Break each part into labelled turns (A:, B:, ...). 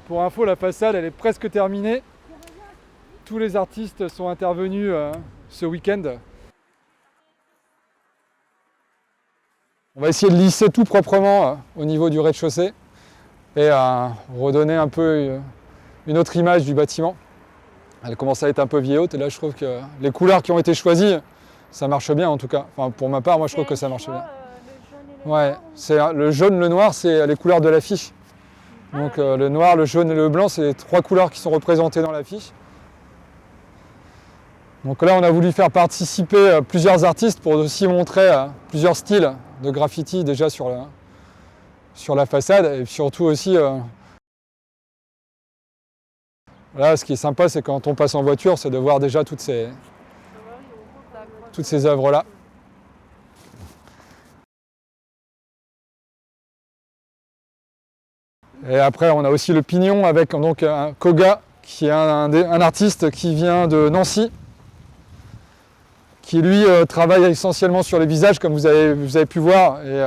A: Pour info, la façade elle est presque terminée. Tous les artistes sont intervenus ce week-end. On va essayer de lisser tout proprement au niveau du rez-de-chaussée et redonner un peu une autre image du bâtiment. Elle commence à être un peu vieillotte et là je trouve que les couleurs qui ont été choisies, ça marche bien en tout cas. Enfin, pour ma part, moi je trouve que ça marche bien. Ouais, c'est le jaune, le noir, c'est les couleurs de l'affiche. Donc le noir, le jaune et le blanc, c'est les 3 couleurs qui sont représentées dans l'affiche. Donc là, on a voulu faire participer plusieurs artistes pour aussi montrer plusieurs styles de graffiti déjà sur la façade et surtout aussi là, ce qui est sympa, c'est quand on passe en voiture, c'est de voir déjà toutes ces œuvres-là. Et après, on a aussi le Pignon avec donc un Koga, qui est un artiste qui vient de Nancy, qui lui travaille essentiellement sur les visages, comme vous avez pu voir. Et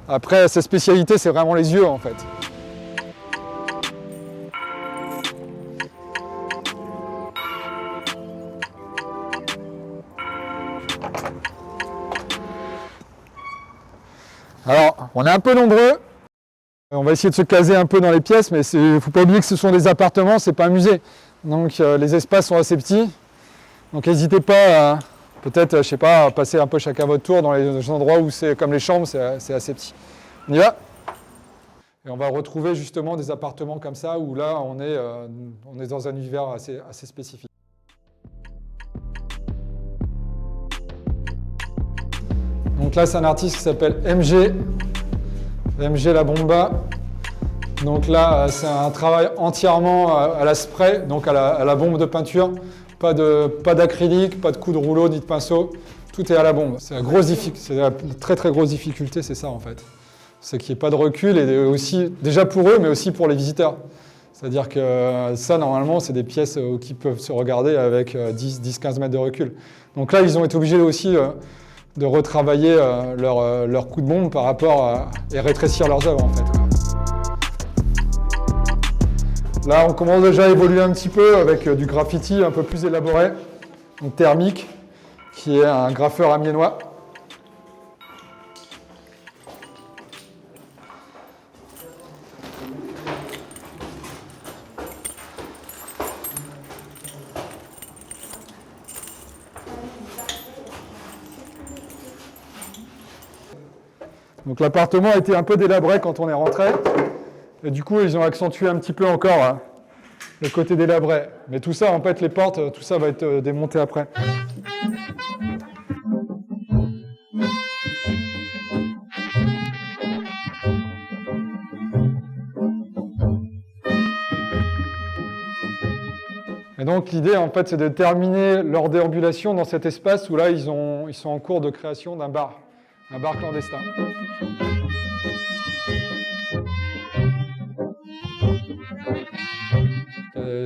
A: après, sa spécialité, c'est vraiment les yeux, en fait. Alors, on est un peu nombreux. On va essayer de se caser un peu dans les pièces, mais il ne faut pas oublier que ce sont des appartements, c'est pas un musée. Donc les espaces sont assez petits. Donc n'hésitez pas à peut-être, je sais pas, à passer un peu chacun votre tour dans les endroits où c'est comme les chambres, c'est assez petit. On y va? Et on va retrouver justement des appartements comme ça, où là on est dans un univers assez spécifique. Donc là c'est un artiste qui s'appelle MG La Bomba. Donc là, c'est un travail entièrement à la spray, donc à la bombe de peinture. Pas d'acrylique, pas de coups de rouleau ni de pinceau. Tout est à la bombe. C'est la très grosse difficulté, c'est ça en fait. C'est qu'il n'y ait pas de recul et aussi, déjà pour eux, mais aussi pour les visiteurs. C'est-à-dire que ça, normalement, c'est des pièces qui peuvent se regarder avec 10-15 mètres de recul. Donc là, ils ont été obligés aussi de retravailler leur coup de bombe par rapport et rétrécir leurs œuvres en fait. Là, on commence déjà à évoluer un petit peu avec du graffiti un peu plus élaboré, donc thermique, qui est un graffeur amiénois. Donc l'appartement a été un peu délabré quand on est rentré. Et du coup, ils ont accentué un petit peu encore le côté délabré. Mais tout ça, en fait, les portes, tout ça va être démonté après. Et donc l'idée, en fait, c'est de terminer leur déambulation dans cet espace où là, ils sont en cours de création d'un bar clandestin.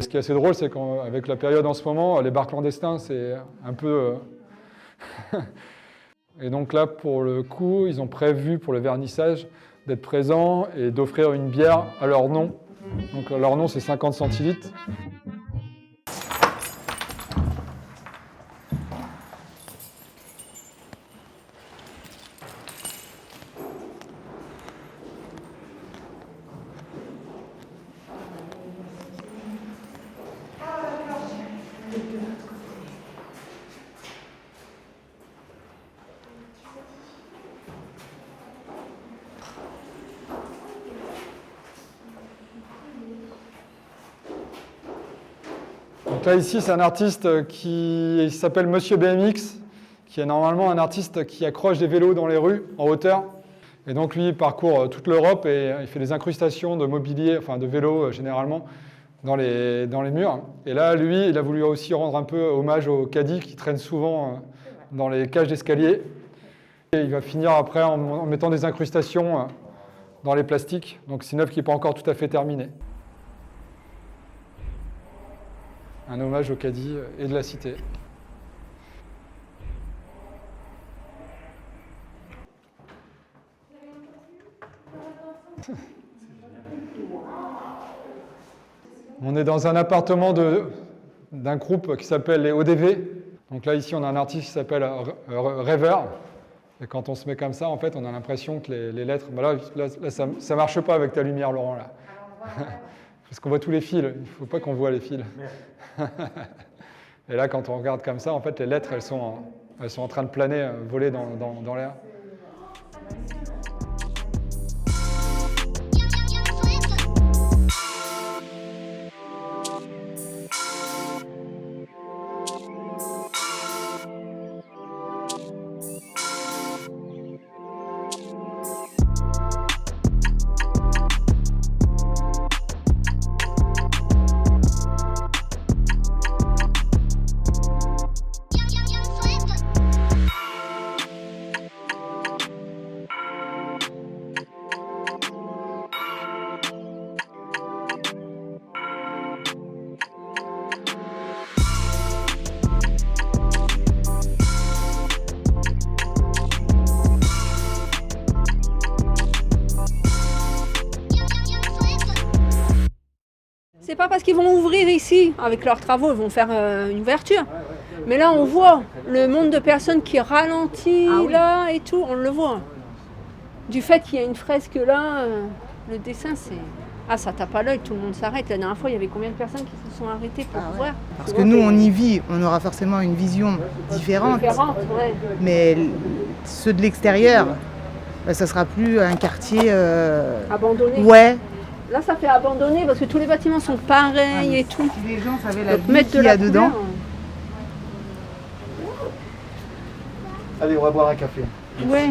A: Ce qui est assez drôle, c'est qu'avec la période en ce moment, les bars clandestins, c'est un peu... Et donc là, pour le coup, ils ont prévu pour le vernissage d'être présents et d'offrir une bière à leur nom. Donc leur nom, c'est 50 centilitres. Donc là, ici, c'est un artiste qui s'appelle Monsieur BMX, qui est normalement un artiste qui accroche des vélos dans les rues, en hauteur. Et donc, lui, il parcourt toute l'Europe et il fait des incrustations de mobilier, enfin de vélos généralement, dans les murs. Et là, lui, il a voulu aussi rendre un peu hommage aux caddies qui traînent souvent dans les cages d'escalier. Et il va finir après en mettant des incrustations dans les plastiques. Donc, c'est une œuvre qui n'est pas encore tout à fait terminée. Un hommage aux caddies et de la cité. On est dans un appartement d'un groupe qui s'appelle les ODV. Donc là, ici, on a un artiste qui s'appelle Rêveur. Et quand on se met comme ça, en fait, on a l'impression que les lettres... Bah là, ça ne marche pas avec ta lumière, Laurent, là. Parce qu'on voit tous les fils. Il ne faut pas qu'on voit les fils. Et là, quand on regarde comme ça, en fait, les lettres, elles sont en train de planer, voler dans l'air.
B: C'est pas parce qu'ils vont ouvrir ici, avec leurs travaux, ils vont faire une ouverture. Mais là, on voit le nombre de personnes qui ralentit là et tout, on le voit. Du fait qu'il y a une fresque là, le dessin, c'est... Ah, ça tape à l'œil, tout le monde s'arrête. La dernière fois, il y avait combien de personnes qui se sont arrêtées pour ouvrir?
C: Parce que nous, on y vit, on aura forcément une vision différente.
B: Ouais.
C: Mais ceux de l'extérieur, bah, ça sera plus un quartier...
B: Abandonné.
C: Ouais.
B: Là, ça fait abandonné parce que tous les bâtiments sont pareils et tout.
C: Si les gens savaient la
B: Donc,
C: vie
B: mettre
C: qu'il
B: de
C: y a
B: la
C: dedans.
B: couleur,
D: Allez, on va boire un café.
B: Ouais.